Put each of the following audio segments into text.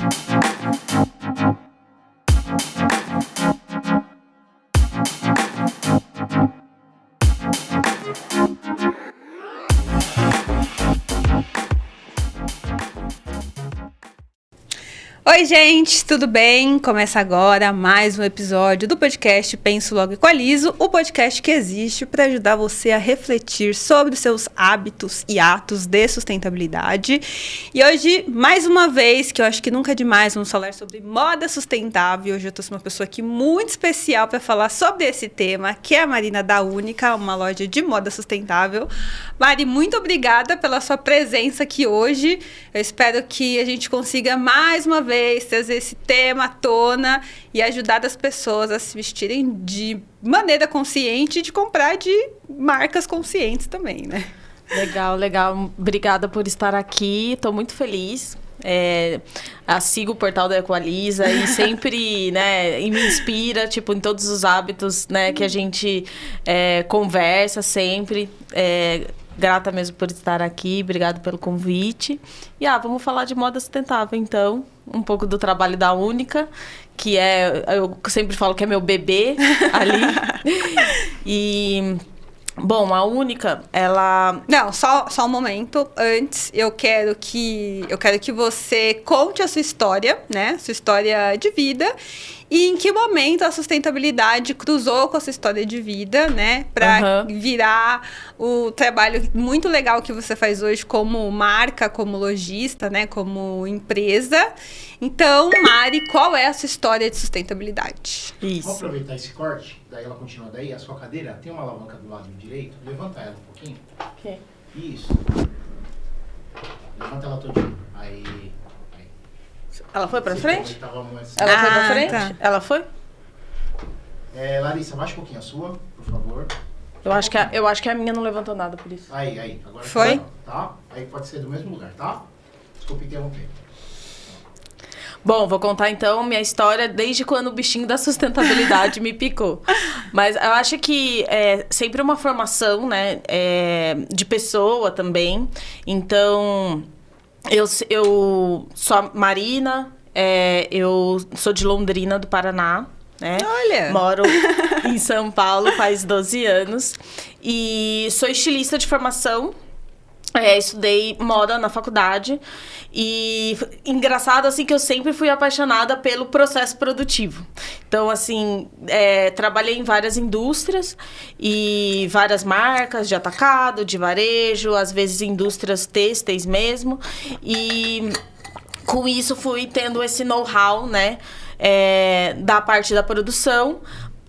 Oi, gente, tudo bem? Começa agora mais um episódio do podcast Penso Logo Equalizo, o podcast que existe para ajudar você a refletir sobre os seus hábitos e atos de sustentabilidade. E hoje, mais uma vez, que eu acho que nunca é demais, vamos falar sobre moda sustentável. Hoje eu trouxe uma pessoa aqui muito especial para falar sobre esse tema, que é a Marina da Única, uma loja de moda sustentável. Mari, muito obrigada pela sua presença aqui hoje. Eu espero que a gente consiga mais uma vez trazer esse tema à tona e ajudar as pessoas a se vestirem de maneira consciente e de comprar de marcas conscientes também, né? Legal, legal. Obrigada por estar aqui. Estou muito feliz. Sigo o portal da Equaliza e sempre, né, e me inspira, tipo, em todos os hábitos, né, que a gente conversa sempre. Grata mesmo por estar aqui, obrigado pelo convite. E vamos falar de moda sustentável, então. Um pouco do trabalho da Única, que eu sempre falo que é meu bebê ali. E, bom, a Única, ela... Não, só um momento. Antes, eu quero que você conte a sua história, né? Sua história de vida. E em que momento a sustentabilidade cruzou com a sua história de vida, né? Para virar o trabalho muito legal que você faz hoje como marca, como lojista, né? Como empresa. Então, Mari, qual é a sua história de sustentabilidade? Isso. Vou aproveitar esse corte, daí ela continua daí. A sua cadeira tem uma alavanca do lado direito. Levanta ela um pouquinho. Ok. Isso. Levanta ela todinha. Aí... Ela foi pra frente? Ela foi pra frente? Tá. Ela foi? Larissa, baixa um pouquinho a sua, por favor. Eu acho que a minha não levantou nada por isso. Aí. Agora foi? Tá? Aí pode ser do mesmo lugar, tá? Desculpa interromper. Bom, vou contar então minha história desde quando o bichinho da sustentabilidade me picou. Mas eu acho que é sempre uma formação, né, de pessoa também. Então... Eu sou a Marina, eu sou de Londrina, do Paraná, né? Olha! Moro em São Paulo faz 12 anos e sou estilista de formação. Estudei moda na faculdade e engraçado assim que eu sempre fui apaixonada pelo processo produtivo. Então assim, trabalhei em várias indústrias e várias marcas de atacado, de varejo, às vezes indústrias têxteis mesmo, e com isso fui tendo esse know-how, né, da parte da produção.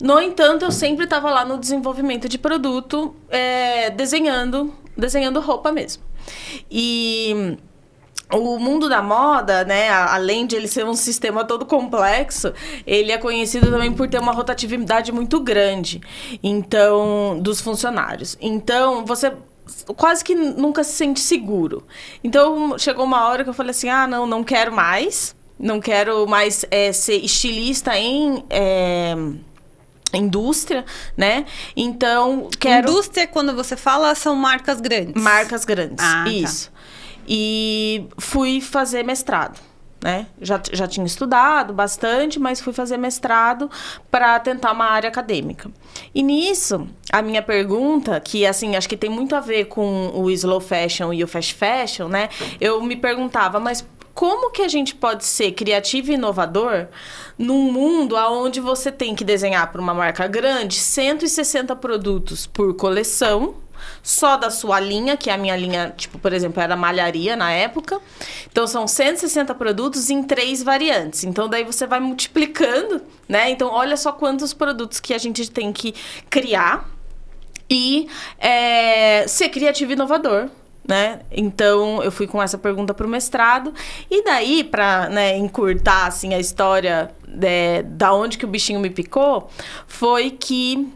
No entanto, eu sempre estava lá no desenvolvimento de produto, desenhando roupa mesmo. E o mundo da moda, né, além de ele ser um sistema todo complexo, ele é conhecido também por ter uma rotatividade muito grande, então, dos funcionários. Então, você quase que nunca se sente seguro. Então, chegou uma hora que eu falei assim, não quero mais. Não quero mais ser estilista em... indústria, né? Então, Indústria, quando você fala, são marcas grandes. Marcas grandes, isso. Tá. E fui fazer mestrado, né? Já tinha estudado bastante, mas fui fazer mestrado para tentar uma área acadêmica. E nisso, a minha pergunta, que assim, acho que tem muito a ver com o slow fashion e o fast fashion, né? Eu me perguntava, mas como que a gente pode ser criativo e inovador num mundo onde você tem que desenhar para uma marca grande 160 produtos por coleção, só da sua linha, que é a minha linha, tipo, por exemplo, era malharia na época. Então, são 160 produtos em 3 variantes. Então, daí você vai multiplicando, né? Então, olha só quantos produtos que a gente tem que criar e ser criativo e inovador, né? Então, eu fui com essa pergunta pro mestrado. E daí, para, né, encurtar assim, a história da onde que o bichinho me picou, foi que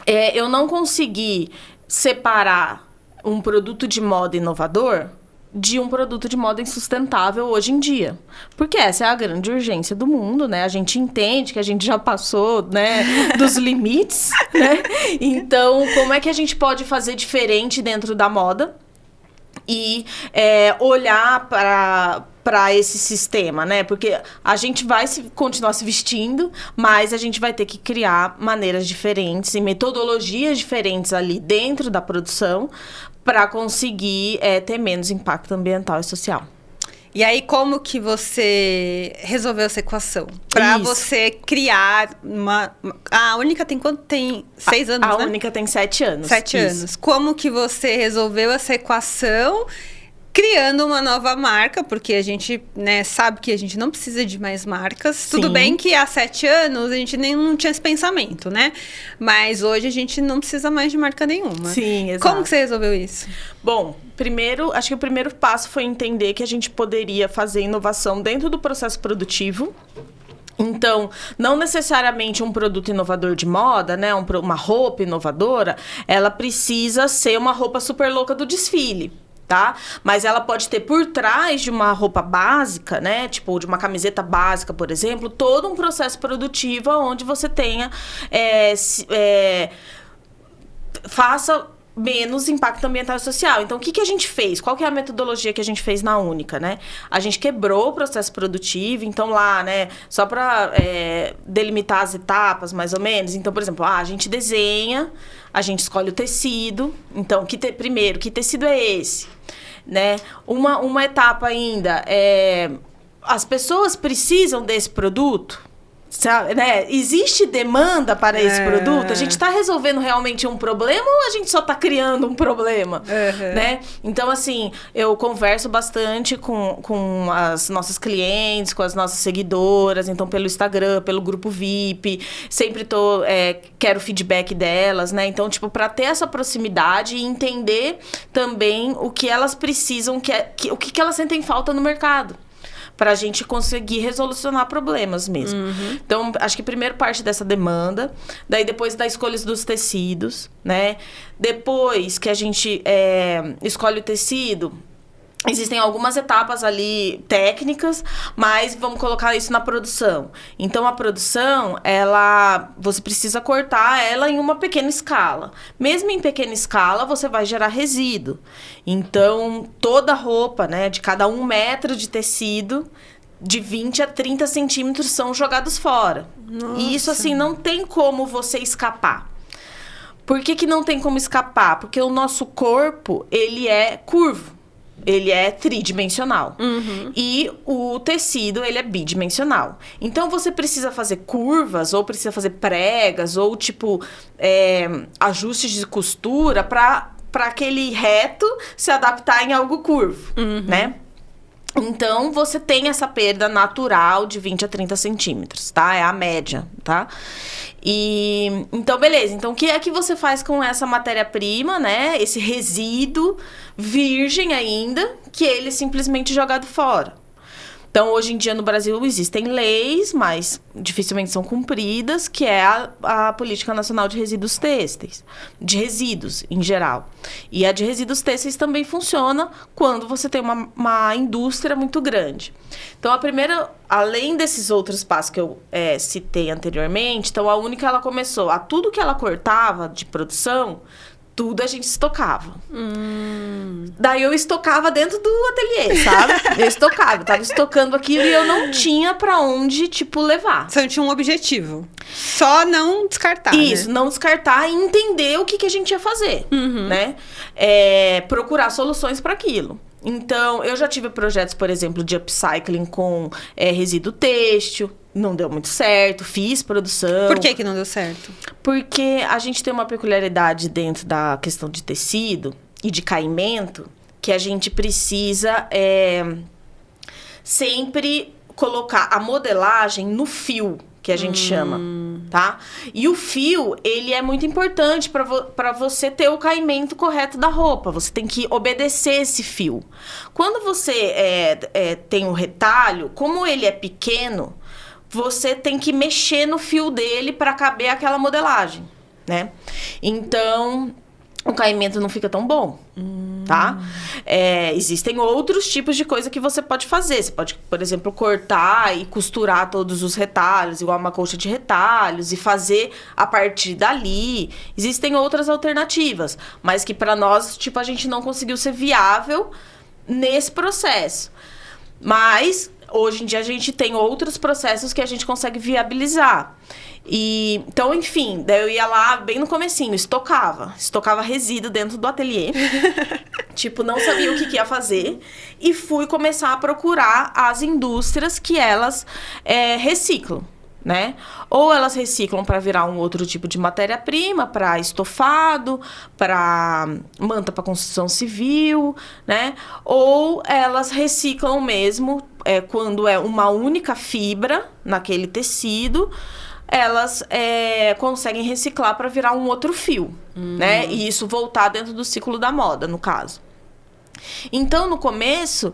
eu não consegui separar um produto de moda inovador de um produto de moda insustentável hoje em dia. Porque essa é a grande urgência do mundo, né? A gente entende que a gente já passou, né, dos limites, né? Então, como é que a gente pode fazer diferente dentro da moda? e olhar para esse sistema, né? Porque a gente vai continuar se vestindo, mas a gente vai ter que criar maneiras diferentes e metodologias diferentes ali dentro da produção para conseguir ter menos impacto ambiental e social. E aí, como que você resolveu essa equação? Para você criar uma... A Única tem quanto? Tem 6 anos, né? A né? Única tem 7 anos. 7 anos. Como que você resolveu essa equação criando uma nova marca? Porque a gente, né, sabe que a gente não precisa de mais marcas. Sim. Tudo bem que há 7 anos a gente nem não tinha esse pensamento, né? Mas hoje a gente não precisa mais de marca nenhuma. Sim, exato. Como que você resolveu isso? Bom, acho que o primeiro passo foi entender que a gente poderia fazer inovação dentro do processo produtivo. Então, não necessariamente um produto inovador de moda, né? Uma roupa inovadora, ela precisa ser uma roupa super louca do desfile. Tá? Mas ela pode ter por trás de uma roupa básica, né? Tipo, de uma camiseta básica, por exemplo, todo um processo produtivo onde você tenha... faça menos impacto ambiental e social. Então, o que a gente fez? Qual que é a metodologia que a gente fez na Única, né? A gente quebrou o processo produtivo, então lá, né? Só para delimitar as etapas, mais ou menos. Então, por exemplo, a gente desenha, a gente escolhe o tecido. Então, primeiro, que tecido é esse? Né? Uma etapa ainda as pessoas precisam desse produto? Sabe, né? Existe demanda para esse produto? A gente está resolvendo realmente um problema ou a gente só está criando um problema? Né? Então, assim, eu converso bastante com as nossas clientes, com as nossas seguidoras, então pelo Instagram, pelo grupo VIP, sempre quero feedback delas, né? Então, tipo, para ter essa proximidade e entender também o que elas precisam, o que elas sentem falta no mercado. Pra gente conseguir resolucionar problemas mesmo. Então, acho que primeiro parte dessa demanda, daí depois da escolha dos tecidos, né? Depois que a gente escolhe o tecido, existem algumas etapas ali técnicas, mas vamos colocar isso na produção. Então, a produção, você precisa cortar ela em uma pequena escala. Mesmo em pequena escala, você vai gerar resíduo. Então, toda roupa, né, de cada 1 metro de tecido, de 20 a 30 centímetros são jogados fora. Nossa. E isso, assim, não tem como você escapar. Por que não tem como escapar? Porque o nosso corpo, ele é curvo. Ele é tridimensional. E o tecido, ele é bidimensional. Então, você precisa fazer curvas, ou precisa fazer pregas, ou, tipo, ajustes de costura para aquele reto se adaptar em algo curvo, né? Então, você tem essa perda natural de 20 a 30 centímetros, tá? É a média, tá? Então, beleza. Então, o que é que você faz com essa matéria-prima, né? Esse resíduo virgem ainda, que ele é simplesmente jogado fora. Então, hoje em dia, no Brasil, existem leis, mas dificilmente são cumpridas, que é a Política Nacional de Resíduos Têxteis, de resíduos, em geral. E a de resíduos têxteis também funciona quando você tem uma indústria muito grande. Então, a primeira, além desses outros passos que eu citei anteriormente, então, a Única, ela começou a tudo que ela cortava de produção, tudo a gente estocava. Daí eu estocava dentro do ateliê, sabe? Eu tava estocando aquilo e eu não tinha pra onde, tipo, levar. Você não tinha um objetivo. Só não descartar, Isso, né? não descartar e entender o que a gente ia fazer, né? Procurar soluções para aquilo. Então, eu já tive projetos, por exemplo, de upcycling com resíduo têxtil. Não deu muito certo, fiz produção. Por que não deu certo? Porque a gente tem uma peculiaridade dentro da questão de tecido e de caimento, que a gente precisa sempre colocar a modelagem no fio, que a gente chama, tá? E o fio, ele é muito importante para você ter o caimento correto da roupa. Você tem que obedecer esse fio. Quando você tem um retalho, como ele é pequeno, você tem que mexer no fio dele para caber aquela modelagem, né? Então, o caimento não fica tão bom, tá? Existem outros tipos de coisa que você pode fazer. Você pode, por exemplo, cortar e costurar todos os retalhos, igual uma colcha de retalhos, e fazer a partir dali. Existem outras alternativas, mas que para nós, tipo, a gente não conseguiu ser viável nesse processo. Mas hoje em dia a gente tem outros processos que a gente consegue viabilizar. Então, enfim, daí eu ia lá bem no comecinho, estocava resíduo dentro do ateliê. Tipo, não sabia o que ia fazer. E fui começar a procurar as indústrias que elas reciclam, né? Ou elas reciclam para virar um outro tipo de matéria-prima, para estofado, para manta para construção civil, né? Ou elas reciclam mesmo quando é uma única fibra naquele tecido, elas conseguem reciclar para virar um outro fio, né? E isso voltar dentro do ciclo da moda, no caso. Então, no começo,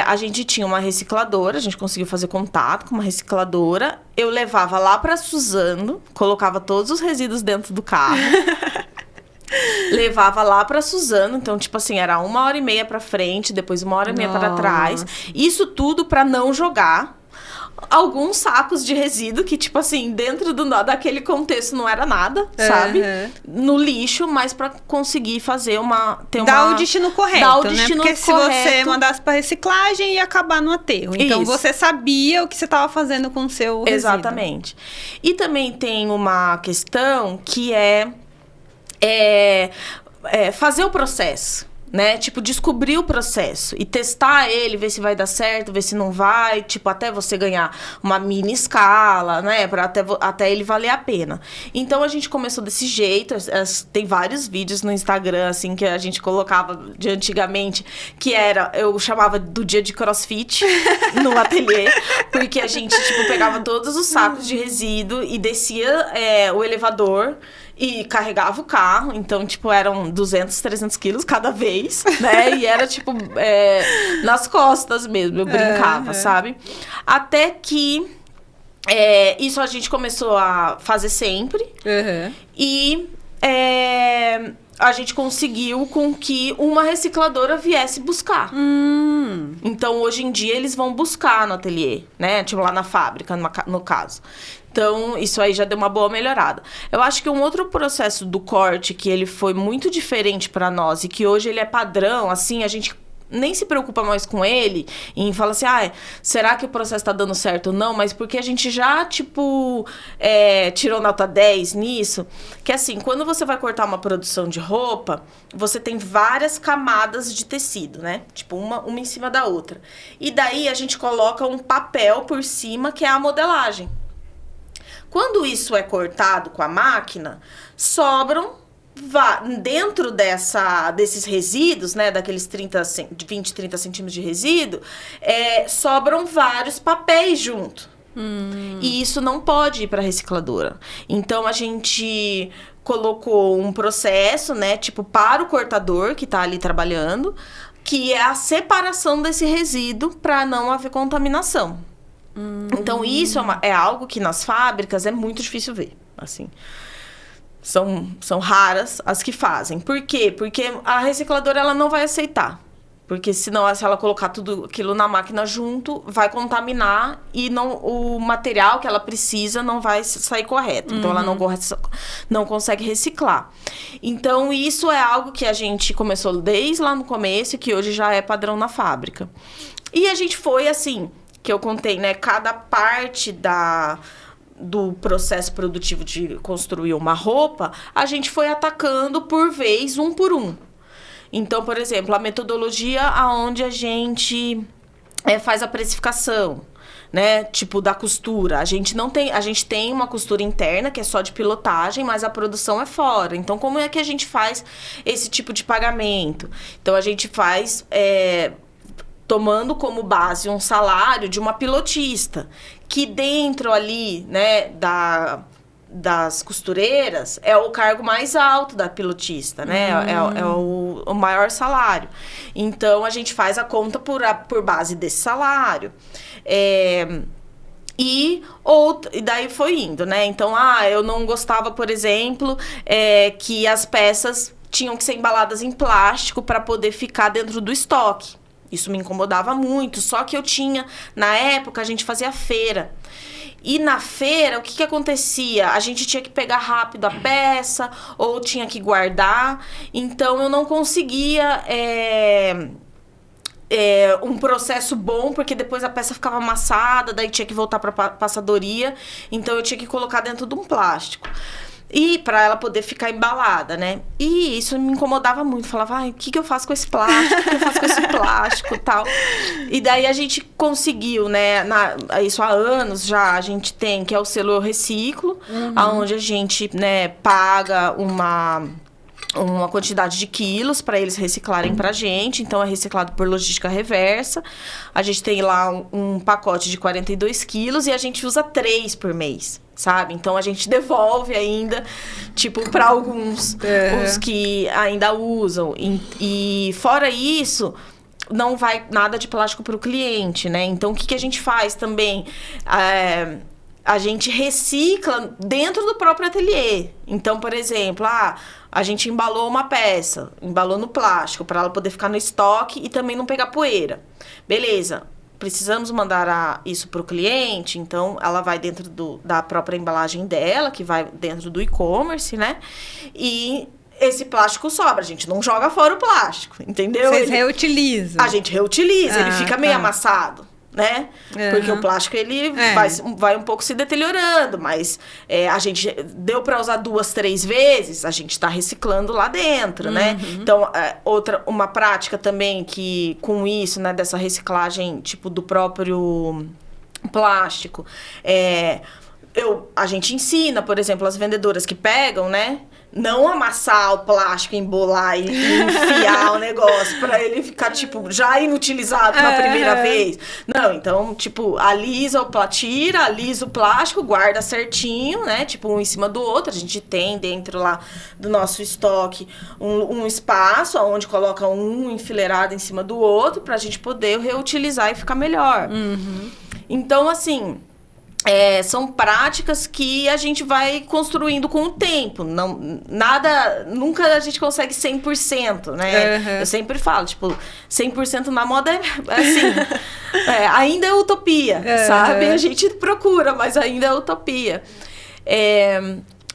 a gente tinha uma recicladora, a gente conseguiu fazer contato com uma recicladora. Eu levava lá para Suzano, colocava todos os resíduos dentro do carro. Levava lá para Suzano, então, tipo assim, era 1h30 para frente, depois 1h30 para trás. Isso tudo para não jogar alguns sacos de resíduo que, tipo assim, dentro daquele contexto não era nada, sabe? No lixo, mas pra conseguir fazer dar o destino correto, né? Porque se você mandasse pra reciclagem, ia acabar no aterro. Então, você sabia o que você estava fazendo com o seu resíduo. Exatamente. E também tem uma questão que fazer o processo. Né? Tipo, descobrir o processo e testar ele, ver se vai dar certo, ver se não vai, tipo, até você ganhar uma mini escala, né? Pra até ele valer a pena. Então, a gente começou desse jeito. Tem vários vídeos no Instagram, assim, que a gente colocava de antigamente, que eu chamava do dia de crossfit no ateliê, porque a gente, tipo, pegava todos os sacos de resíduo e descia o elevador e carregava o carro. Então, tipo, eram 200, 300 quilos cada vez, né? E era, tipo, nas costas mesmo. Eu brincava, sabe? Até que isso a gente começou a fazer sempre. E a gente conseguiu com que uma recicladora viesse buscar. Então, hoje em dia, eles vão buscar no ateliê, né? Tipo, lá na fábrica, no caso. Então, isso aí já deu uma boa melhorada. Eu acho que um outro processo do corte que ele foi muito diferente para nós e que hoje ele é padrão, assim, a gente nem se preocupa mais com ele e fala assim, será que o processo tá dando certo ou não? Mas porque a gente já, tipo, tirou nota 10 nisso, que assim, quando você vai cortar uma produção de roupa, você tem várias camadas de tecido, né? Tipo, uma em cima da outra. E daí a gente coloca um papel por cima, que é a modelagem. Quando isso é cortado com a máquina, sobram, dentro desses resíduos, né, daqueles 20, 30 centímetros de resíduo, sobram vários papéis junto. E isso não pode ir para a recicladora. Então, a gente colocou um processo, né, tipo, para o cortador que está ali trabalhando, que é a separação desse resíduo para não haver contaminação. Então, isso é algo que nas fábricas é muito difícil ver, assim. São raras as que fazem. Por quê? Porque a recicladora ela não vai aceitar. Porque senão, se ela colocar tudo aquilo na máquina junto, vai contaminar e o material que ela precisa não vai sair correto. Então, ela não consegue reciclar. Então, isso é algo que a gente começou desde lá no começo e que hoje já é padrão na fábrica. E a gente foi assim, que eu contei, né? Cada parte do processo produtivo de construir uma roupa, a gente foi atacando por vez, um por um. Então, por exemplo, a metodologia aonde a gente faz a precificação, né? Tipo, da costura. A gente tem uma costura interna, que é só de pilotagem, mas a produção é fora. Então, como é que a gente faz esse tipo de pagamento? Então, a gente faz tomando como base um salário de uma pilotista, que dentro ali, né, das costureiras, é o cargo mais alto da pilotista, né? É o maior salário. Então, a gente faz a conta por base desse salário. E daí foi indo, né? Então, eu não gostava, por exemplo, que as peças tinham que ser embaladas em plástico para poder ficar dentro do estoque. Isso me incomodava muito, só que na época, a gente fazia feira. E na feira, o que acontecia? A gente tinha que pegar rápido a peça, ou tinha que guardar. Então, eu não conseguia um processo bom, porque depois a peça ficava amassada, daí tinha que voltar para passadoria. Então, eu tinha que colocar dentro de um plástico. E para ela poder ficar embalada, né? E isso me incomodava muito. Falava, ai, o que eu faço com esse plástico? O que eu faço com esse plástico e tal? E daí a gente conseguiu, né? Isso há anos já a gente tem, que é o selo Eu Reciclo, onde a gente, né, paga uma quantidade de quilos para eles reciclarem pra gente. Então, é reciclado por logística reversa. A gente tem lá um pacote de 42 quilos e a gente usa 3 por mês, sabe? Então, a gente devolve ainda, tipo, para alguns, os que ainda usam. E fora isso, não vai nada de plástico pro cliente, né? Então, o que a gente faz também? A gente recicla dentro do próprio ateliê. Então, por exemplo, a gente embalou uma peça, embalou no plástico para ela poder ficar no estoque e também não pegar poeira. Beleza, precisamos mandar isso para o cliente, então ela vai dentro da própria embalagem dela, que vai dentro do e-commerce, né? E esse plástico sobra, a gente não joga fora o plástico, entendeu? Vocês reutilizam? A gente reutiliza, ele fica meio amassado, né? Porque o plástico, ele vai um pouco se deteriorando, mas a gente deu para usar 2, 3 vezes, a gente está reciclando lá dentro, né? Então, uma prática também que, com isso, né, dessa reciclagem, tipo, do próprio plástico, a gente ensina, por exemplo, as vendedoras que pegam, né? Não amassar o plástico, embolar e enfiar o negócio pra ele ficar, tipo, já inutilizado na primeira vez. Não, então, tipo, alisa o plástico, guarda certinho, né? Tipo, um em cima do outro. A gente tem dentro lá do nosso estoque um espaço onde coloca um enfileirado em cima do outro pra gente poder reutilizar e ficar melhor. Então, assim... são práticas que a gente vai construindo com o tempo. Nunca a gente consegue 100%, né? Eu sempre falo, tipo, 100% na moda ainda é utopia, sabe? A gente procura, mas ainda é utopia.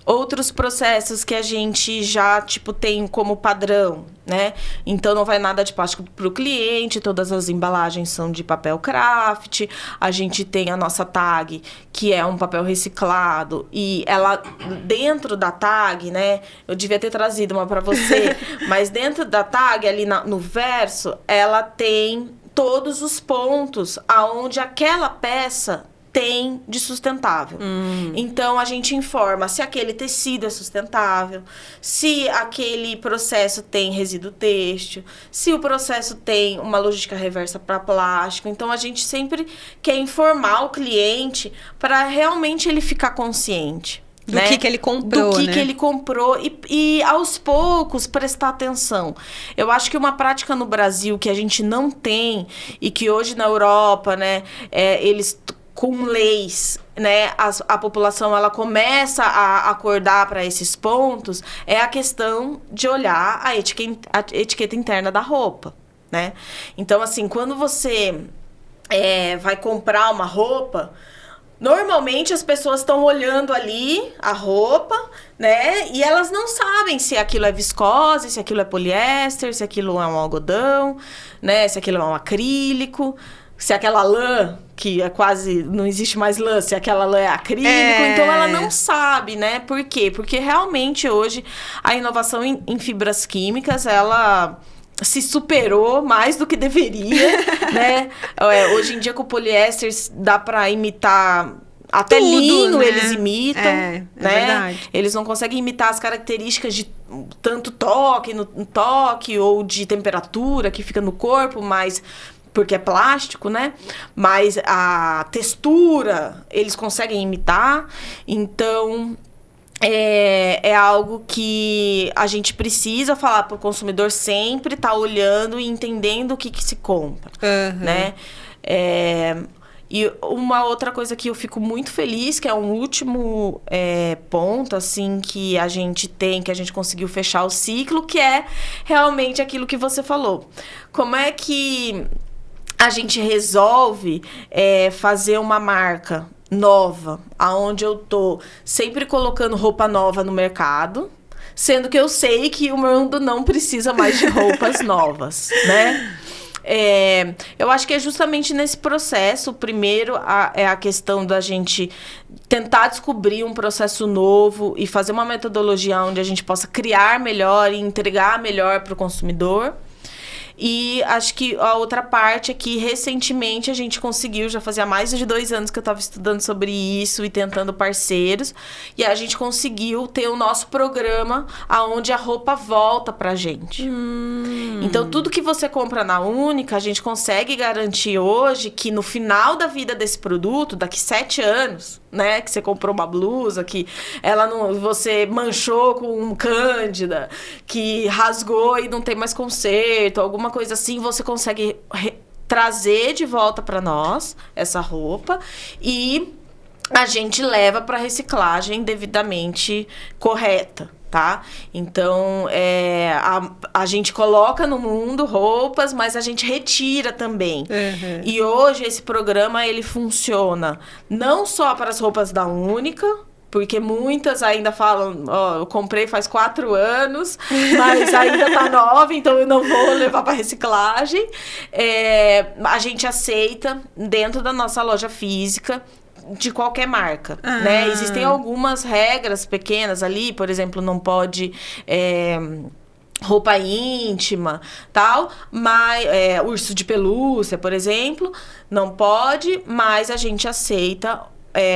Outros processos que a gente já, tipo, tem como padrão, né? Então, não vai nada de plástico para o cliente, todas as embalagens são de papel craft, a gente tem a nossa tag, que é um papel reciclado, e ela, dentro da tag, né? Eu devia ter trazido uma para você, mas dentro da tag, ali no verso, ela tem todos os pontos aonde aquela peça tem de sustentável. Então, a gente informa se aquele tecido é sustentável, se aquele processo tem resíduo têxtil, se o processo tem uma logística reversa para plástico. Então, a gente sempre quer informar o cliente para realmente ele ficar consciente. Do que ele comprou, do que ele comprou e aos poucos prestar atenção. Eu acho que uma prática no Brasil que a gente não tem e que hoje na Europa, né, eles... com leis, né, a população ela começa a acordar para esses pontos, é a questão de olhar a etiqueta interna da roupa, né? Então, assim, quando você vai comprar uma roupa, normalmente as pessoas estão olhando ali a roupa, né? E elas não sabem se aquilo é viscose, se aquilo é poliéster, se aquilo é um algodão, né? Se aquilo é um acrílico, se aquela lã, que é quase... não existe mais lã, se aquela lã é acrílico. Então, ela não sabe, né? Por quê? Porque realmente hoje a inovação em fibras químicas, ela se superou mais do que deveria, né? Hoje em dia, com o poliéster, dá para imitar... Até tudo, linho, né? Eles imitam, né? Verdade. Eles não conseguem imitar as características de tanto toque, no toque, ou de temperatura que fica no corpo, mas... porque é plástico, né? Mas a textura, eles conseguem imitar. Então, é algo que a gente precisa falar para o consumidor sempre, estar olhando e entendendo o que se compra, né? E uma outra coisa que eu fico muito feliz, que é um último ponto, assim, que a gente tem, que a gente conseguiu fechar o ciclo, que é realmente aquilo que você falou. Como é que a gente resolve fazer uma marca nova, aonde eu tô sempre colocando roupa nova no mercado, sendo que eu sei que o mundo não precisa mais de roupas novas, né? Eu acho que é justamente nesse processo, primeiro, é a questão da gente tentar descobrir um processo novo e fazer uma metodologia onde a gente possa criar melhor e entregar melhor para o consumidor. E acho que a outra parte é que recentemente a gente conseguiu, já fazia mais de 2 anos que eu estava estudando sobre isso e tentando parceiros, e a gente conseguiu ter o nosso programa onde a roupa volta pra gente. Então, tudo que você compra na Única, a gente consegue garantir hoje que no final da vida desse produto, daqui 7 anos, né, que você comprou uma blusa, que você manchou com cândida, que rasgou e não tem mais conserto, alguma coisa assim, você consegue trazer de volta para nós essa roupa e a gente leva para reciclagem devidamente correta, tá? Então, a gente coloca no mundo roupas, mas a gente retira também. Uhum. E hoje esse programa, ele funciona não só para as roupas da Única, porque muitas ainda falam, eu comprei faz 4 anos, mas ainda tá nova, então eu não vou levar para reciclagem. A gente aceita dentro da nossa loja física, de qualquer marca, né? Existem algumas regras pequenas ali, por exemplo, não pode roupa íntima, tal, mas urso de pelúcia, por exemplo, não pode, mas a gente aceita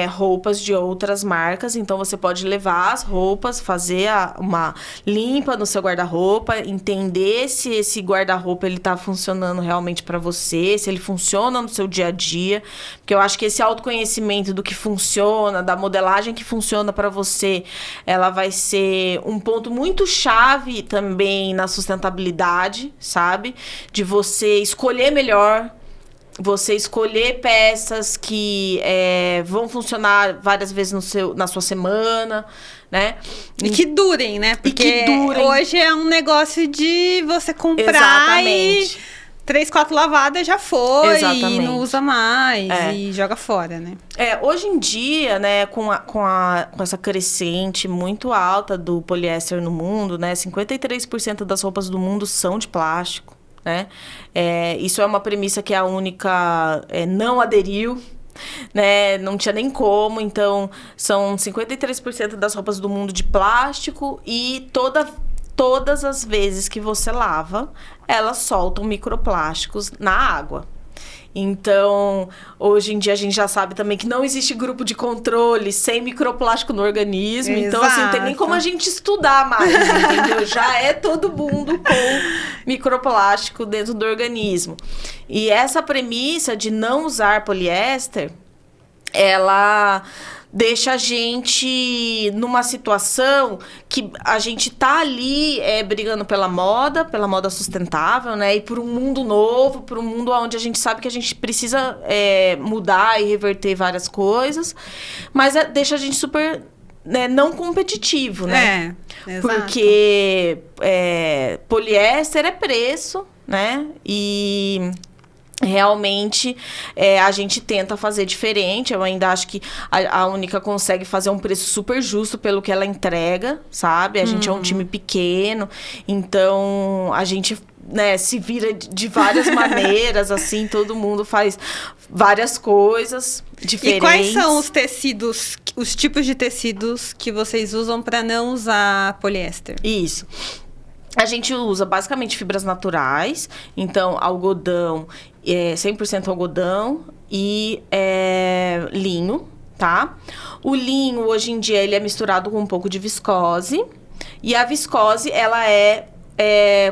roupas de outras marcas, então você pode levar as roupas, fazer uma limpa no seu guarda-roupa, entender se esse guarda-roupa ele tá funcionando realmente para você, se ele funciona no seu dia a dia, porque eu acho que esse autoconhecimento do que funciona, da modelagem que funciona para você, ela vai ser um ponto muito chave também na sustentabilidade, sabe? De você escolher melhor, você escolher peças que vão funcionar várias vezes na sua semana, né? E que durem, né? Porque que durem. Hoje é um negócio de você comprar Exatamente. e 3, 4 lavadas já foi. Exatamente. E não usa mais e joga fora, né? Hoje em dia, né, com essa crescente muito alta do poliéster no mundo, né, 53% das roupas do mundo são de plástico. Né? Isso é uma premissa que a Única não aderiu, né? Não tinha nem como. Então, são 53% das roupas do mundo de plástico e todas as vezes que você lava, elas soltam microplásticos na água. Então, hoje em dia, a gente já sabe também que não existe grupo de controle sem microplástico no organismo. Exato. Então, assim, não tem nem como a gente estudar mais, entendeu? Já é todo mundo com microplástico dentro do organismo. E essa premissa de não usar poliéster, ela deixa a gente numa situação que a gente tá ali brigando pela moda sustentável, né? E por um mundo novo, por um mundo onde a gente sabe que a gente precisa mudar e reverter várias coisas, mas deixa a gente super não competitivo, né? Exato. Porque poliéster é preço, né? E realmente a gente tenta fazer diferente. Eu ainda acho que a Única consegue fazer um preço super justo pelo que ela entrega, sabe? A gente é um time pequeno, então a gente se vira de várias maneiras, assim, todo mundo faz várias coisas diferentes. E quais são os tecidos, os tipos de tecidos que vocês usam para não usar poliéster? Isso. A gente usa basicamente fibras naturais, então algodão, 100% algodão e linho, tá? O linho, hoje em dia, ele é misturado com um pouco de viscose. E a viscose, ela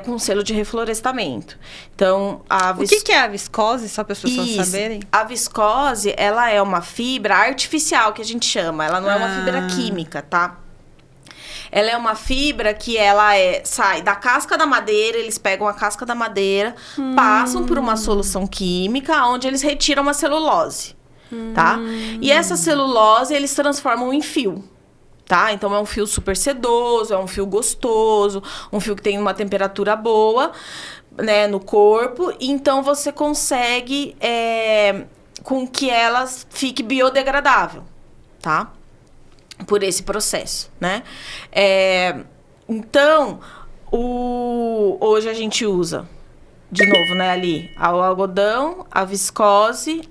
com selo de reflorestamento. Então, O que é a viscose, só para as pessoas saberem? A viscose, ela é uma fibra artificial, que a gente chama. Ela não é uma fibra química, tá? Ela é uma fibra que ela sai da casca da madeira, eles pegam a casca da madeira, passam por uma solução química, onde eles retiram a celulose. tá? E essa celulose, eles transformam em fio. Tá? Então, é um fio super sedoso, é um fio gostoso, um fio que tem uma temperatura boa, né, no corpo. Então, você consegue com que ela fique biodegradável, tá? Por esse processo, né? Então, hoje a gente usa, de novo, né, ali, o algodão, a viscose,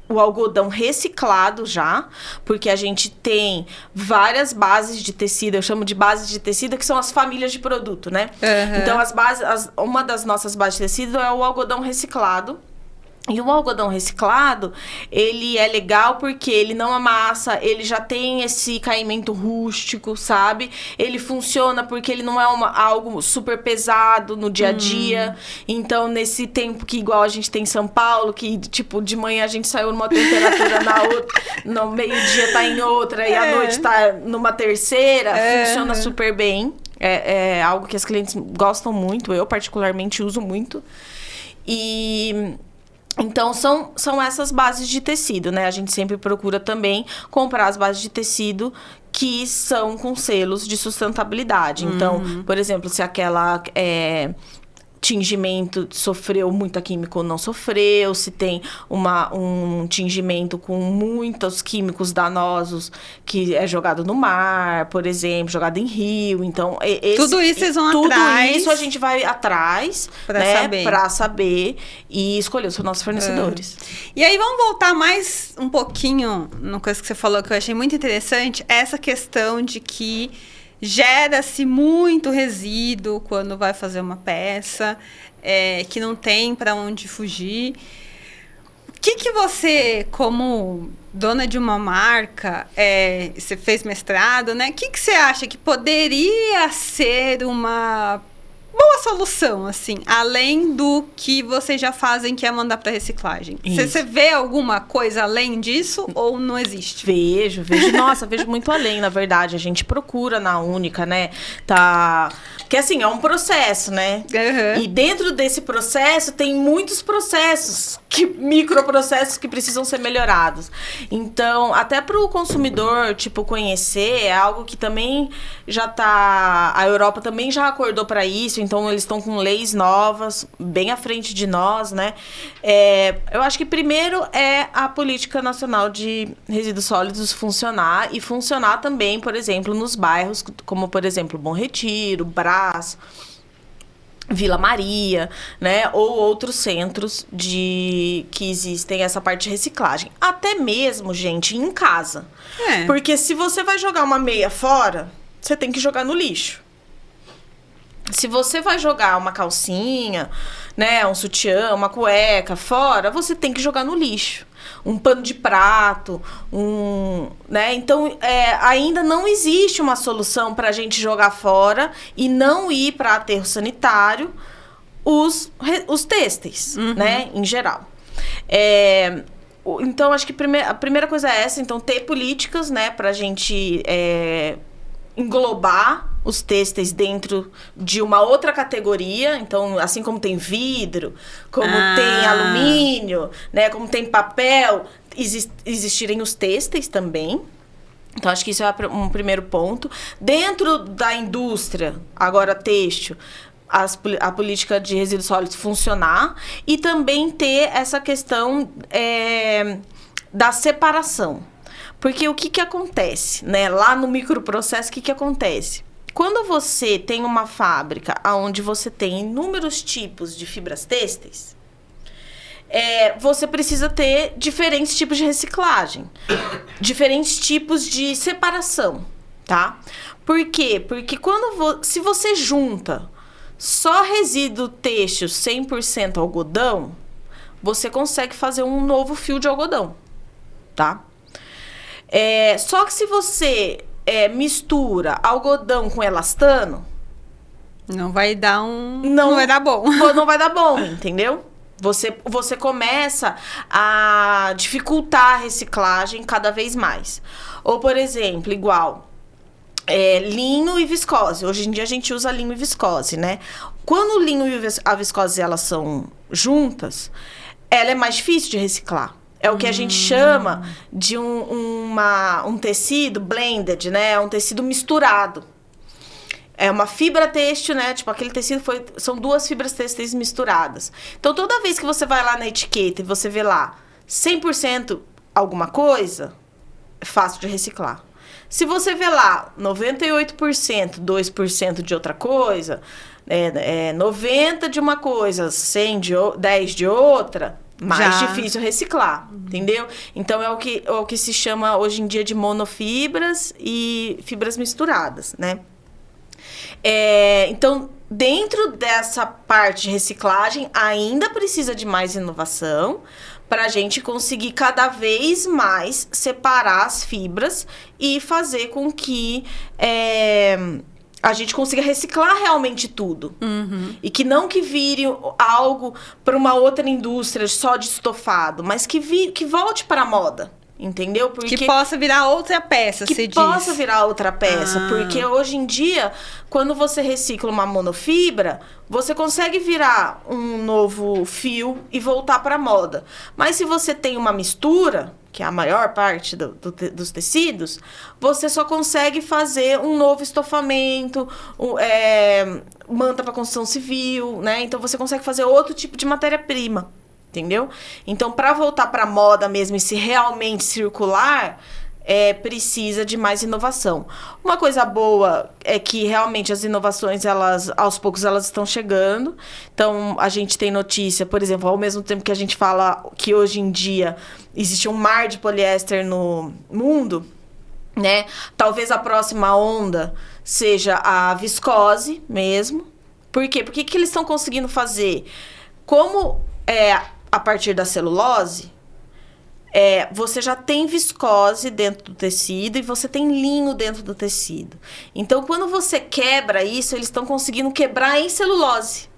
o algodão reciclado já, porque a gente tem várias bases de tecido, eu chamo de bases de tecido, que são as famílias de produto, né? Então, uma das nossas bases de tecido é o algodão reciclado. E o algodão reciclado, ele é legal porque ele não amassa, ele já tem esse caimento rústico, sabe? Ele funciona porque ele não é algo super pesado no dia a dia. Então, nesse tempo que igual a gente tem em São Paulo, que tipo, de manhã a gente saiu numa temperatura no meio-dia tá em outra e à noite tá numa terceira, funciona super bem. É algo que as clientes gostam muito, eu particularmente uso muito. Então, são essas bases de tecido, né? A gente sempre procura também comprar as bases de tecido que são com selos de sustentabilidade. Então, por exemplo, se aquela tingimento sofreu muita química ou não sofreu, se tem um tingimento com muitos químicos danosos que é jogado no mar, por exemplo, jogado em rio. Então, tudo isso vocês vão atrás. Tudo isso a gente vai atrás, pra saber e escolher os nossos fornecedores. E aí, vamos voltar mais um pouquinho numa coisa que você falou que eu achei muito interessante, essa questão de que gera-se muito resíduo quando vai fazer uma peça, que não tem para onde fugir. O que você, como dona de uma marca, você fez mestrado, né? O que você acha que poderia ser uma boa solução, assim, além do que vocês já fazem, que é mandar para reciclagem? Você vê alguma coisa além disso ou não existe? Vejo. Nossa, vejo muito além, na verdade. A gente procura na Única, né? Porque, assim, é um processo, né? E dentro desse processo, tem muitos processos, microprocessos que precisam ser melhorados. Então, até para o consumidor, tipo, conhecer, é algo que também já tá... A Europa também já acordou para isso, então eles estão com leis novas, bem à frente de nós, né? Eu acho que primeiro é a Política Nacional de Resíduos Sólidos funcionar, e funcionar também, por exemplo, nos bairros, como, por exemplo, Bom Retiro, Brás, Vila Maria, né? Ou outros centros que existem essa parte de reciclagem. Até mesmo, gente, em casa. Porque se você vai jogar uma meia fora, você tem que jogar no lixo. Se você vai jogar uma calcinha, né, um sutiã, uma cueca fora, você tem que jogar no lixo. Um pano de prato, né? Então, ainda não existe uma solução para a gente jogar fora e não ir para aterro sanitário os têxteis, né, em geral. Então, acho que a primeira coisa é essa. Então, ter políticas, né, para a gente englobar os têxteis dentro de uma outra categoria. Então, assim como tem vidro, como tem alumínio, né, como tem papel, existirem os têxteis também. Então, acho que isso é um primeiro ponto. Dentro da indústria, agora têxtil, a política de resíduos sólidos funcionar, e também ter essa questão da separação. Porque o que acontece, né? Lá no microprocesso, o que acontece? Quando você tem uma fábrica onde você tem inúmeros tipos de fibras têxteis, você precisa ter diferentes tipos de reciclagem, diferentes tipos de separação, tá? Por quê? Porque se você junta só resíduo têxtil 100% algodão, você consegue fazer um novo fio de algodão, tá? Só que se você mistura algodão com elastano, não vai dar não vai dar bom. Não vai dar bom, entendeu? Você começa a dificultar a reciclagem cada vez mais. Ou, por exemplo, igual linho e viscose. Hoje em dia a gente usa linho e viscose, né? Quando o linho e a viscose elas são juntas, ela é mais difícil de reciclar. É o que a gente chama de um tecido blended, né? Um tecido misturado. É uma fibra têxtil, né? Tipo, aquele tecido são 2 fibras têxteis misturadas. Então, toda vez que você vai lá na etiqueta e você vê lá 100% alguma coisa, é fácil de reciclar. Se você vê lá 98%, 2% de outra coisa, 90% de uma coisa, 10% de outra, mais difícil reciclar, entendeu? Então, é o que se chama hoje em dia de monofibras e fibras misturadas, né? Então, dentro dessa parte de reciclagem, ainda precisa de mais inovação para a gente conseguir cada vez mais separar as fibras e fazer com que a gente consiga reciclar realmente tudo. E que não que vire algo para uma outra indústria só de estofado, mas que volte para a moda. Entendeu? Porque que possa virar outra peça, se diz. Que possa virar outra peça. Porque hoje em dia, quando você recicla uma monofibra, você consegue virar um novo fio e voltar para a moda. Mas se você tem uma mistura, que é a maior parte dos tecidos, você só consegue fazer um novo estofamento, manta para construção civil, né? Então, você consegue fazer outro tipo de matéria-prima. Entendeu? Então, para voltar para a moda mesmo e se realmente circular, precisa de mais inovação. Uma coisa boa é que realmente as inovações, aos poucos, elas estão chegando. Então, a gente tem notícia, por exemplo, ao mesmo tempo que a gente fala que hoje em dia existe um mar de poliéster no mundo, né? Talvez a próxima onda seja a viscose mesmo. Por quê? Porque o que eles estão conseguindo fazer? Como a partir da celulose, você já tem viscose dentro do tecido e você tem linho dentro do tecido. Então, quando você quebra isso, eles estão conseguindo quebrar em celulose.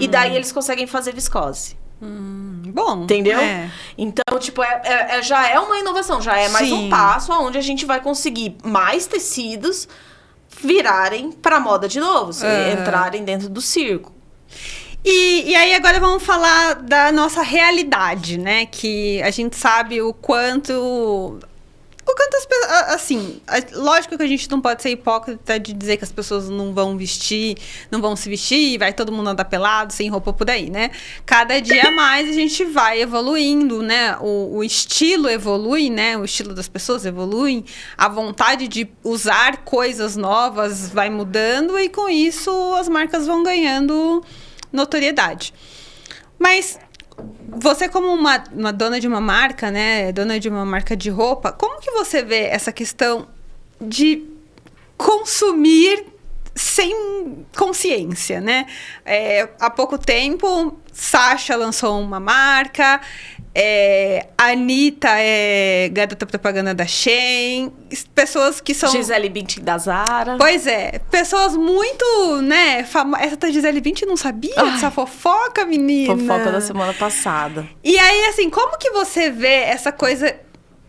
E daí eles conseguem fazer viscose. Bom. Entendeu? Então, tipo, já é uma inovação, já é mais um passo onde a gente vai conseguir mais tecidos virarem pra moda de novo, entrarem dentro do circo. E aí agora vamos falar da nossa realidade, né? Que a gente sabe o quanto as pessoas... Assim, lógico que a gente não pode ser hipócrita de dizer que as pessoas não vão se vestir, vai todo mundo andar pelado, sem roupa por aí, né? Cada dia mais a gente vai evoluindo, né? O estilo evolui, né? O estilo das pessoas evolui, a vontade de usar coisas novas vai mudando e com isso as marcas vão ganhando notoriedade. Mas você, como uma dona de uma marca, né, dona de uma marca de roupa, como que você vê essa questão de consumir sem consciência, né? Há pouco tempo, Sasha lançou uma marca, a Anitta é garota propaganda da Shein, pessoas que são... Gisele Bündchen da Zara. Pois é, pessoas muito, né, essa da Gisele Bündchen não sabia dessa fofoca, menina? Fofoca da semana passada. E aí, assim, como que você vê essa coisa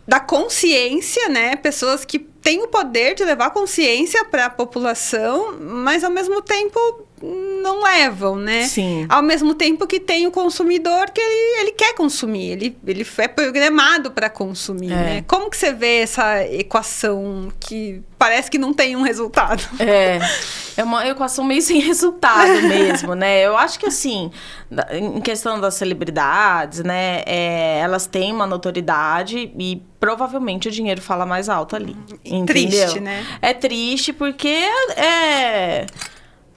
da consciência, né? Pessoas que têm o poder de levar consciência para a população, mas ao mesmo tempo não levam, né? Sim. Ao mesmo tempo que tem o consumidor que ele quer consumir, ele é programado para consumir, né? Como que você vê essa equação que parece que não tem um resultado? É uma equação meio sem resultado mesmo, né? Eu acho que, assim, em questão das celebridades, né? Elas têm uma notoriedade e provavelmente o dinheiro fala mais alto ali. Entendeu? Triste, né? É triste porque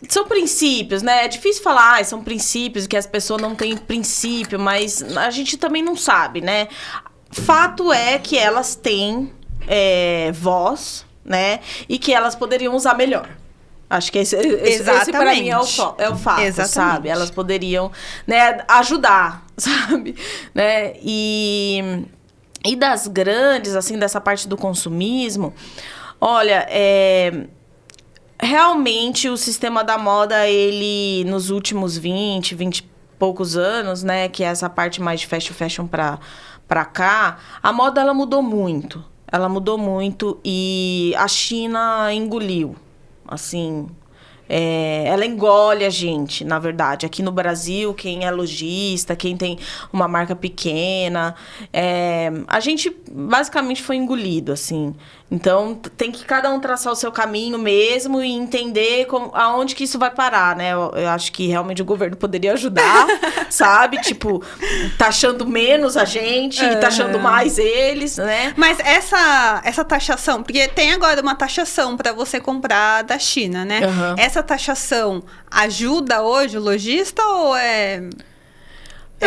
são princípios, né? É difícil falar, são princípios, que as pessoas não têm princípio, mas a gente também não sabe, né? Fato é que elas têm voz, né? E que elas poderiam usar melhor. Acho que esse para mim é o fato, exatamente. Sabe? Elas poderiam, né, ajudar, sabe? Né? E das grandes, assim, dessa parte do consumismo, olha, realmente o sistema da moda, ele, nos últimos 20 e poucos anos, né, que é essa parte mais de fast fashion pra cá, a moda, ela mudou muito. Ela mudou muito e a China engoliu, assim, Ela engole a gente, na verdade. Aqui no Brasil, quem é lojista, quem tem uma marca pequena, a gente basicamente foi engolido, assim. Então, tem que cada um traçar o seu caminho mesmo e entender aonde que isso vai parar, né? Eu acho que realmente o governo poderia ajudar, sabe? Tipo, taxando menos a gente e taxando mais eles, né? Mas essa taxação, porque tem agora uma taxação para você comprar da China, né? Uhum. Essa taxação ajuda hoje o lojista ou é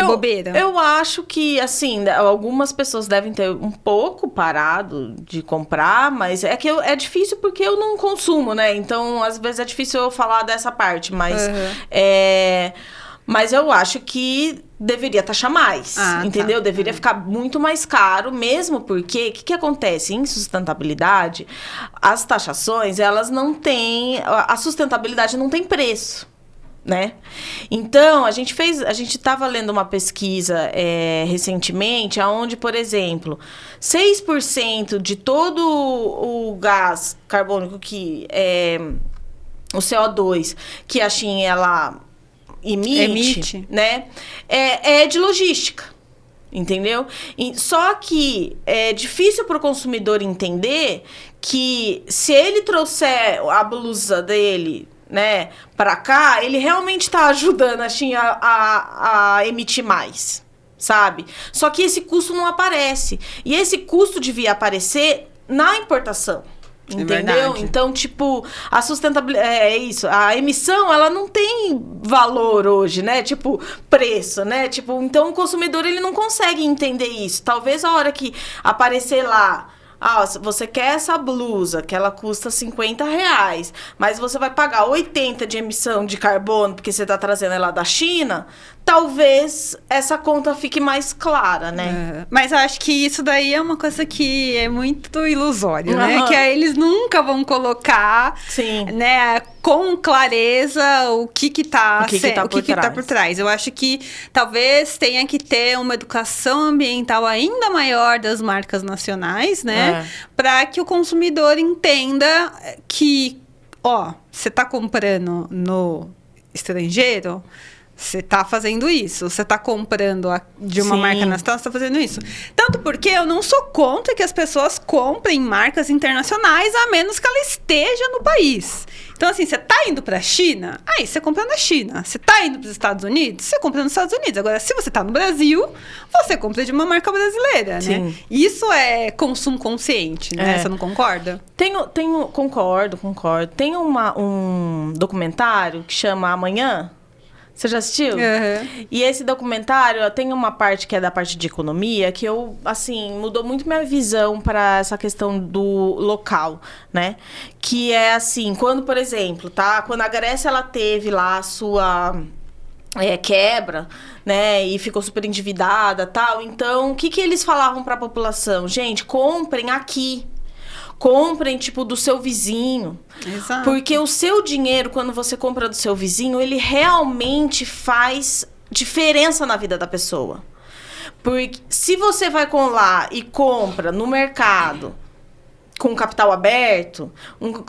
bobeira? Eu acho que, assim, algumas pessoas devem ter um pouco parado de comprar, mas é que é difícil porque eu não consumo, né? Então, às vezes é difícil eu falar dessa parte, mas mas eu acho que deveria taxar mais, entendeu? Deveria ficar muito mais caro, mesmo porque, o que acontece? Em sustentabilidade, as taxações, elas não têm... A sustentabilidade não tem preço, né? Então, a gente estava lendo uma pesquisa recentemente, onde, por exemplo, 6% de todo o gás carbônico que o CO2 que a China ela emite, né? É de logística. Entendeu? Só que é difícil para o consumidor entender que se ele trouxer a blusa dele, né, para cá, ele realmente está ajudando a China a emitir mais, sabe? Só que esse custo não aparece. E esse custo devia aparecer na importação. Entendeu? Então, tipo, a sustentabilidade... É isso. A emissão, ela não tem valor hoje, né? Tipo, preço, né? Tipo, então o consumidor, ele não consegue entender isso. Talvez a hora que aparecer lá... você quer essa blusa, que ela custa R$50, mas você vai pagar 80 de emissão de carbono, porque você está trazendo ela da China, talvez essa conta fique mais clara, né? Mas eu acho que isso daí é uma coisa que é muito ilusório, né? Que aí eles nunca vão colocar, né, com clareza o que tá por trás. Eu acho que talvez tenha que ter uma educação ambiental ainda maior das marcas nacionais, né? Para que o consumidor entenda que, você tá comprando no estrangeiro, você tá fazendo isso. Você tá comprando de uma marca nacional, você tá fazendo isso. Tanto porque eu não sou contra que as pessoas comprem marcas internacionais, a menos que ela esteja no país. Então, assim, você tá indo pra China, aí você compra na China. Você tá indo pros Estados Unidos, você compra nos Estados Unidos. Agora, se você tá no Brasil, você compra de uma marca brasileira, né? Isso é consumo consciente, né? Você não concorda? Concordo. Tem um documentário que chama Amanhã. Você já assistiu? E esse documentário, tem uma parte que é da parte de economia, que mudou muito minha visão para essa questão do local, né? Que é assim, quando, por exemplo, quando a Grécia, ela teve lá a sua quebra, né? E ficou super endividada, tal. Então, o que eles falavam para a população? Gente, comprem aqui. Comprem, tipo, do seu vizinho. Exato. Porque o seu dinheiro, quando você compra do seu vizinho, ele realmente faz diferença na vida da pessoa. Porque se você vai lá e compra no mercado com capital aberto,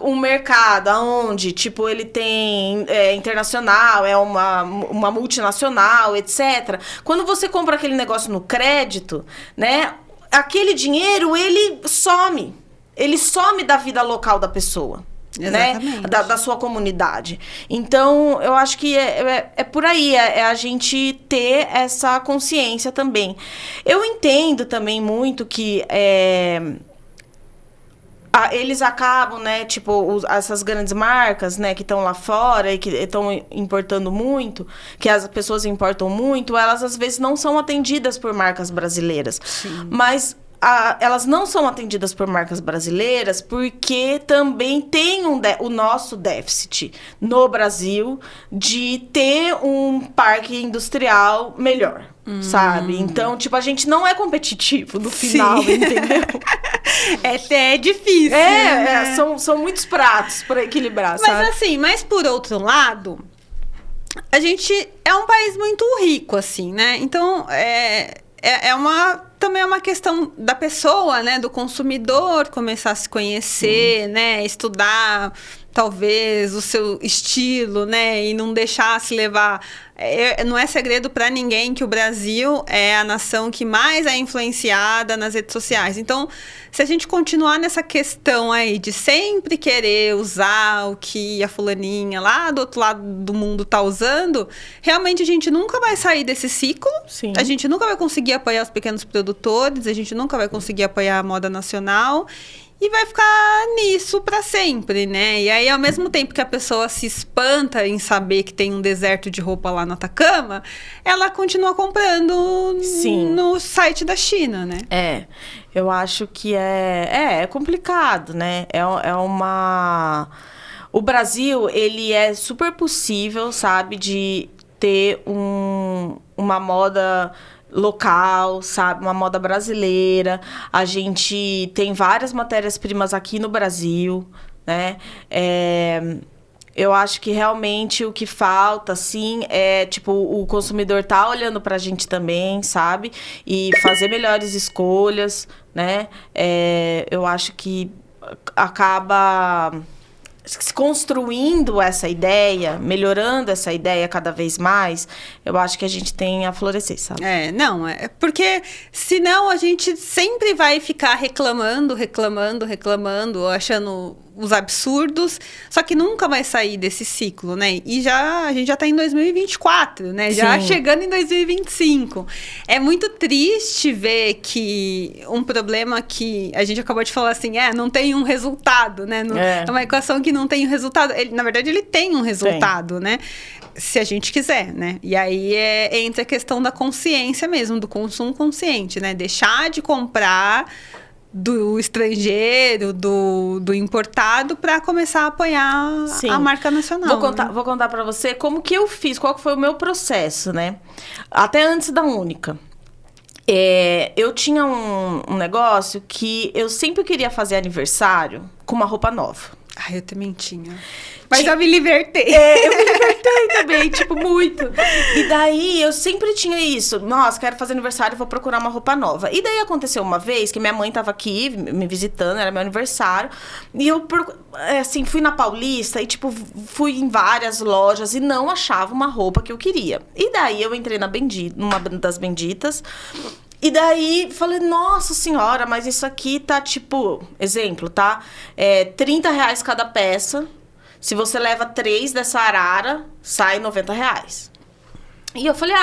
um mercado onde, tipo, ele tem internacional, uma multinacional, etc. Quando você compra aquele negócio no crédito, né? Aquele dinheiro, ele some. Ele some da vida local da pessoa. Exatamente. Né? Da sua comunidade. Então, eu acho que é por aí. É a gente ter essa consciência também. Eu entendo também muito que eles acabam, né? Tipo, essas grandes marcas, né? Que estão lá fora e que estão importando muito, que as pessoas importam muito, elas às vezes não são atendidas por marcas brasileiras. Mas... elas não são atendidas por marcas brasileiras porque também tem o nosso déficit no Brasil de ter um parque industrial melhor, sabe? Então, tipo, a gente não é competitivo no final, entendeu? É difícil. Né? São muitos pratos para equilibrar, sabe? Mas assim, mas por outro lado, a gente é um país muito rico, assim, né? Então, também é uma questão da pessoa, né? Do consumidor começar a se conhecer, né? Estudar talvez, o seu estilo, né? E não deixar se levar... não é segredo para ninguém que o Brasil é a nação que mais é influenciada nas redes sociais. Então, se a gente continuar nessa questão aí de sempre querer usar o que a fulaninha lá do outro lado do mundo tá usando, realmente a gente nunca vai sair desse ciclo. Sim. A gente nunca vai conseguir apoiar os pequenos produtores, a gente nunca vai conseguir apoiar a moda nacional. E vai ficar nisso para sempre, né? E aí, ao mesmo tempo que a pessoa se espanta em saber que tem um deserto de roupa lá no Atacama, ela continua comprando no site da China, né? Eu acho que é complicado, né? O Brasil, ele é super possível, sabe, de ter uma moda local, sabe? Uma moda brasileira. A gente tem várias matérias-primas aqui no Brasil, né? Eu acho que realmente o que falta, assim, é, tipo, o consumidor tá olhando pra gente também, sabe? E fazer melhores escolhas, né? Eu acho que acaba construindo essa ideia, melhorando essa ideia cada vez mais, eu acho que a gente tem a florescer, sabe? Porque senão a gente sempre vai ficar reclamando, achando os absurdos, só que nunca vai sair desse ciclo, né? E a gente já tá em 2024, né? Já chegando em 2025. É muito triste ver que um problema que a gente acabou de falar assim, não tem um resultado, né? É uma equação que não tem um resultado. Na verdade, ele tem um resultado, né? Se a gente quiser, né? E aí entra a questão da consciência mesmo, do consumo consciente, né? Deixar de comprar do estrangeiro, do importado, para começar a apoiar a marca nacional. Vou contar para você como que eu fiz, qual que foi o meu processo, né? Até antes da Única. Eu tinha um negócio que eu sempre queria fazer aniversário com uma roupa nova. Eu também tinha. Mas eu me libertei. Eu me libertei também, tipo, muito. E daí, eu sempre tinha isso. Nossa, quero fazer aniversário, vou procurar uma roupa nova. E daí, aconteceu uma vez que minha mãe tava aqui, me visitando, era meu aniversário. E eu, assim, fui na Paulista e, tipo, fui em várias lojas e não achava uma roupa que eu queria. E daí, eu entrei numa das benditas. E daí, falei, nossa senhora, mas isso aqui tá, tipo... Exemplo, tá? R$30 cada peça. Se você leva 3 dessa arara, sai R$90. E eu falei,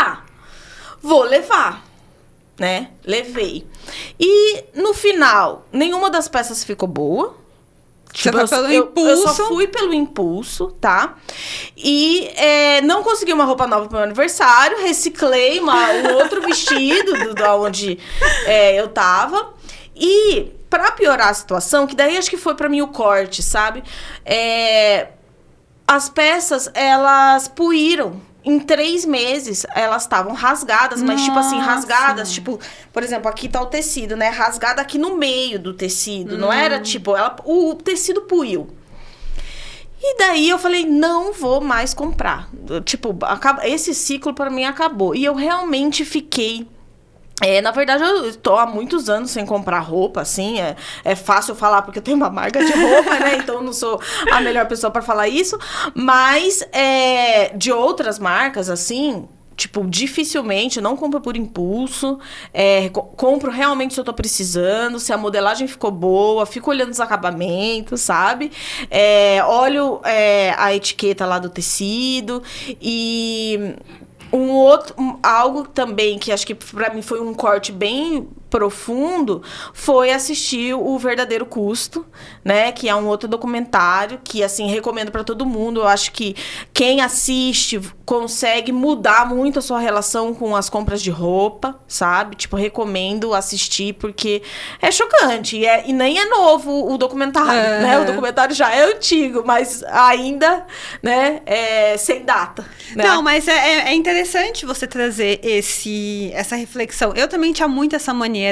vou levar, né? Levei. E, no final, nenhuma das peças ficou boa. Tipo, Você foi pelo impulso? Eu só fui pelo impulso, tá? E não consegui uma roupa nova pro meu aniversário. Reciclei um outro vestido da onde eu tava. E, pra piorar a situação, que daí acho que foi pra mim o corte, sabe? As peças, elas puíram. Em 3 meses, elas estavam rasgadas, mas, tipo assim, rasgadas, tipo... Por exemplo, aqui tá o tecido, né? Rasgada aqui no meio do tecido. Não era, tipo... o tecido puiu. E daí, eu falei, não vou mais comprar. Tipo, esse ciclo, pra mim, acabou. E eu realmente fiquei... na verdade, eu estou há muitos anos sem comprar roupa, assim, é fácil falar porque eu tenho uma marca de roupa, né, então eu não sou a melhor pessoa para falar isso, mas de outras marcas, assim, tipo, dificilmente, não compro por impulso, compro realmente se eu tô precisando, se a modelagem ficou boa, fico olhando os acabamentos, sabe, olho a etiqueta lá do tecido e... algo também que acho que pra mim foi um corte bem profundo foi assistir o Verdadeiro Custo, né? Que é um outro documentário que, assim, recomendo pra todo mundo. Eu acho que quem assiste consegue mudar muito a sua relação com as compras de roupa, sabe? Tipo, recomendo assistir porque é chocante. E nem é novo o documentário, né? O documentário já é antigo, mas ainda, né? Sem data. Né? Não, mas é interessante você trazer essa reflexão. Eu também tinha muito essa maneira,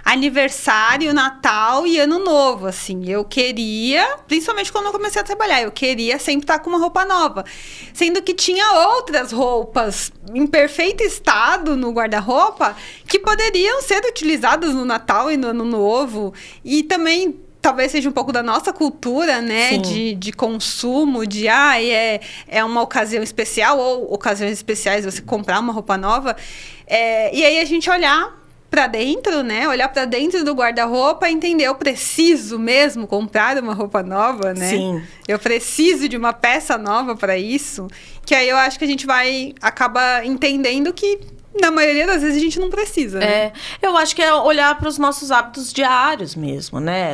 aniversário, Natal e Ano Novo, assim. Eu queria, principalmente quando eu comecei a trabalhar, eu queria sempre estar com uma roupa nova. Sendo que tinha outras roupas em perfeito estado no guarda-roupa que poderiam ser utilizadas no Natal e no Ano Novo. E também talvez seja um pouco da nossa cultura, né? De consumo, é uma ocasião especial, ou ocasiões especiais, você comprar uma roupa nova. E aí a gente olhar para dentro, né? Olhar para dentro do guarda-roupa e entender, eu preciso mesmo comprar uma roupa nova, né? Sim. Eu preciso de uma peça nova para isso. Que aí eu acho que a gente acaba entendendo que na maioria das vezes a gente não precisa, né? Eu acho que é olhar para os nossos hábitos diários mesmo, né?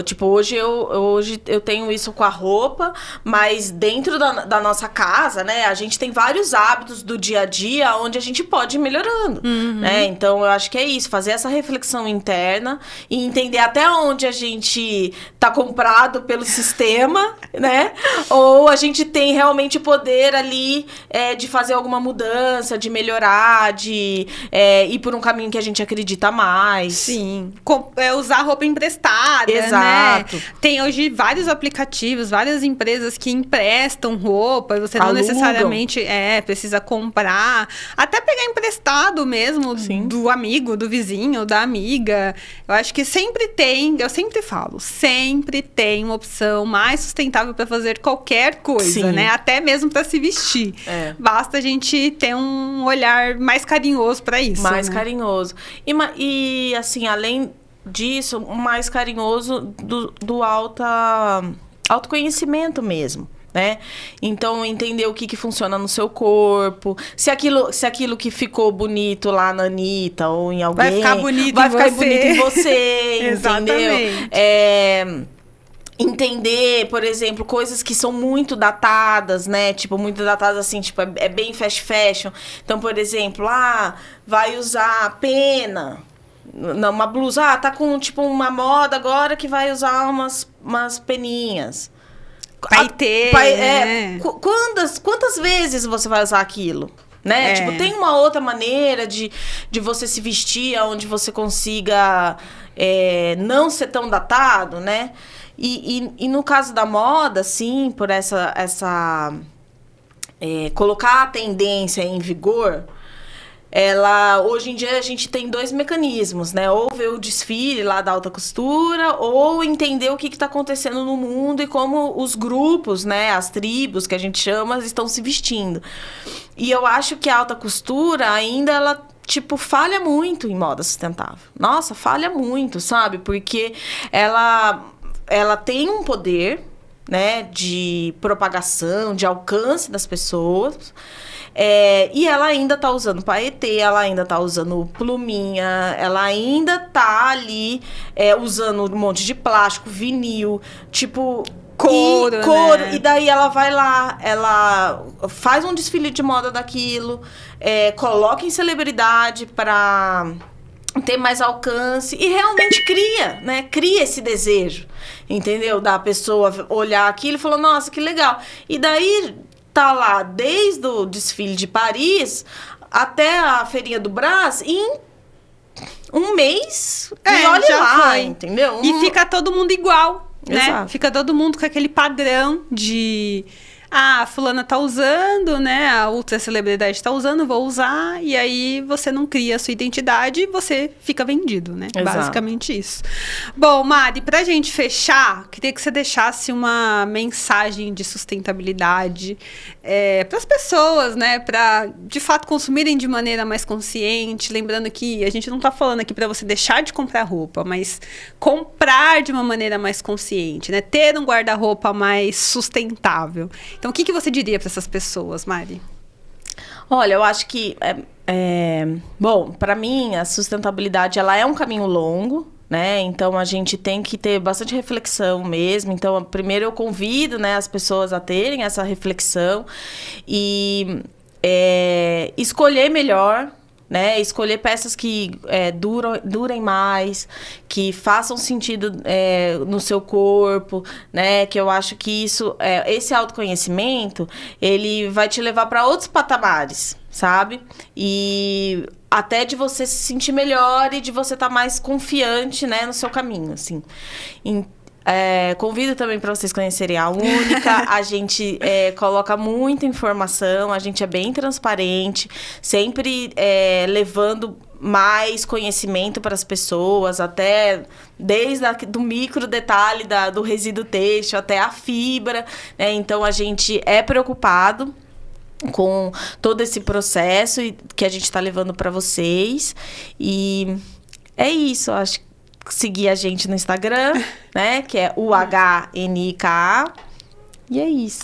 Tipo, hoje eu tenho isso com a roupa, mas dentro da nossa casa, né? A gente tem vários hábitos do dia a dia onde a gente pode ir melhorando, né? Então, eu acho que é isso, fazer essa reflexão interna e entender até onde a gente tá comprado pelo sistema, né? Ou a gente tem realmente o poder ali de fazer alguma mudança, de melhorar, de ir por um caminho que a gente acredita mais. Sim. Usar roupa emprestada, Exato. Né? Tem hoje vários aplicativos, várias empresas que emprestam roupa e você não Alugam. Necessariamente precisa comprar. Até pegar emprestado mesmo. Sim. Do amigo, do vizinho, da amiga. Eu acho que eu sempre falo, sempre tem uma opção mais sustentável para fazer qualquer coisa, Sim. né? Até mesmo para se vestir. Basta a gente ter um olhar mais carinhoso para isso. Mais né? carinhoso. E, assim, além disso, mais carinhoso do autoconhecimento mesmo, né? Então, entender o que funciona no seu corpo. Se aquilo que ficou bonito lá na Anitta ou em alguém... Vai ficar bonito em você, Exatamente. Entendeu? Entender, por exemplo, coisas que são muito datadas, né? Tipo, muito datadas assim, tipo, é bem fast fashion. Então, por exemplo, vai usar pena. Não, uma blusa, tá com, tipo, uma moda agora que vai usar umas peninhas. Paetê, né? Quantas vezes você vai usar aquilo? Né? Tipo, tem uma outra maneira de você se vestir onde você consiga não ser tão datado, né? E no caso da moda, sim, por colocar a tendência em vigor, hoje em dia a gente tem 2 mecanismos, né? Ou ver o desfile lá da alta costura, ou entender o que está acontecendo no mundo e como os grupos, né? As tribos, que a gente chama, estão se vestindo. E eu acho que a alta costura ainda, falha muito em moda sustentável. Nossa, falha muito, sabe? Porque ela tem um poder, né, de propagação, de alcance das pessoas, e ela ainda tá usando paetê, ela ainda tá usando pluminha, ela ainda tá ali usando um monte de plástico, vinil, couro, né? E daí ela vai lá, ela faz um desfile de moda daquilo, coloca em celebridade para ter mais alcance e realmente cria esse desejo, entendeu? Da pessoa olhar aquilo e falar, nossa, que legal. E daí tá lá desde o desfile de Paris até a feirinha do Brás em um mês e olha lá, foi. Entendeu? E fica todo mundo igual, né? Exato. Fica todo mundo com aquele padrão de... a fulana tá usando, né? A outra celebridade tá usando, vou usar. E aí você não cria a sua identidade e você fica vendido, né? Exato. Basicamente isso. Bom, Mari, pra gente fechar, queria que você deixasse uma mensagem de sustentabilidade pras pessoas, né? Pra, de fato, consumirem de maneira mais consciente. Lembrando que a gente não tá falando aqui pra você deixar de comprar roupa, mas comprar de uma maneira mais consciente, né? Ter um guarda-roupa mais sustentável. Então, o que você diria para essas pessoas, Mari? Olha, eu acho que... bom, para mim, a sustentabilidade ela é um caminho longo, né? Então, a gente tem que ter bastante reflexão mesmo. Então, primeiro eu convido, né, as pessoas a terem essa reflexão e escolher melhor, né? Escolher peças que durem mais, que façam sentido no seu corpo, né? Que eu acho que esse autoconhecimento, ele vai te levar para outros patamares, sabe? E até de você se sentir melhor e de você estar mais confiante, né, no seu caminho, assim. Convido também para vocês conhecerem a Única. A gente coloca muita informação, a gente é bem transparente, sempre levando mais conhecimento para as pessoas, até desde do micro detalhe do resíduo têxtil até a fibra, né? Então, a gente é preocupado com todo esse processo que a gente está levando para vocês. E é isso, acho que seguir a gente no Instagram, né? Que é UHNIKA. E é isso.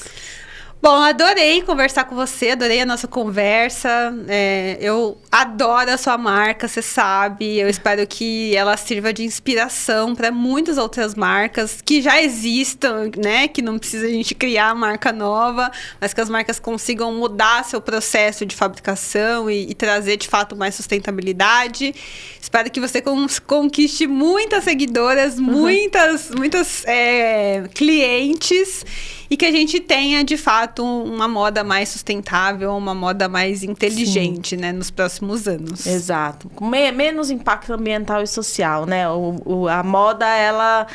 Bom, adorei conversar com você, adorei a nossa conversa. Eu adoro a sua marca, você sabe. Eu espero que ela sirva de inspiração para muitas outras marcas que já existam, né? Que não precisa a gente criar marca nova, mas que as marcas consigam mudar seu processo de fabricação e trazer, de fato, mais sustentabilidade. Espero que você conquiste muitas seguidoras, muitas clientes e que a gente tenha, de fato, uma moda mais sustentável, uma moda mais inteligente, né, nos próximos anos. Exato. Com menos impacto ambiental e social, né? A moda, ela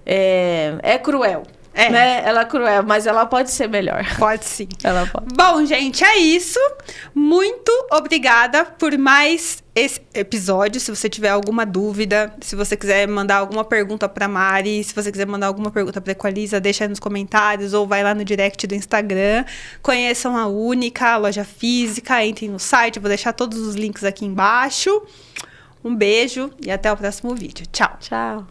é cruel. Né? Ela é cruel, mas ela pode ser melhor. Pode sim. Ela pode. Bom, gente, é isso. Muito obrigada por mais esse episódio. Se você tiver alguma dúvida, se você quiser mandar alguma pergunta pra Mari, se você quiser mandar alguma pergunta pra Equaliza, deixa aí nos comentários ou vai lá no direct do Instagram. Conheçam a Única, a loja física, entrem no site, eu vou deixar todos os links aqui embaixo. Um beijo e até o próximo vídeo. Tchau. Tchau.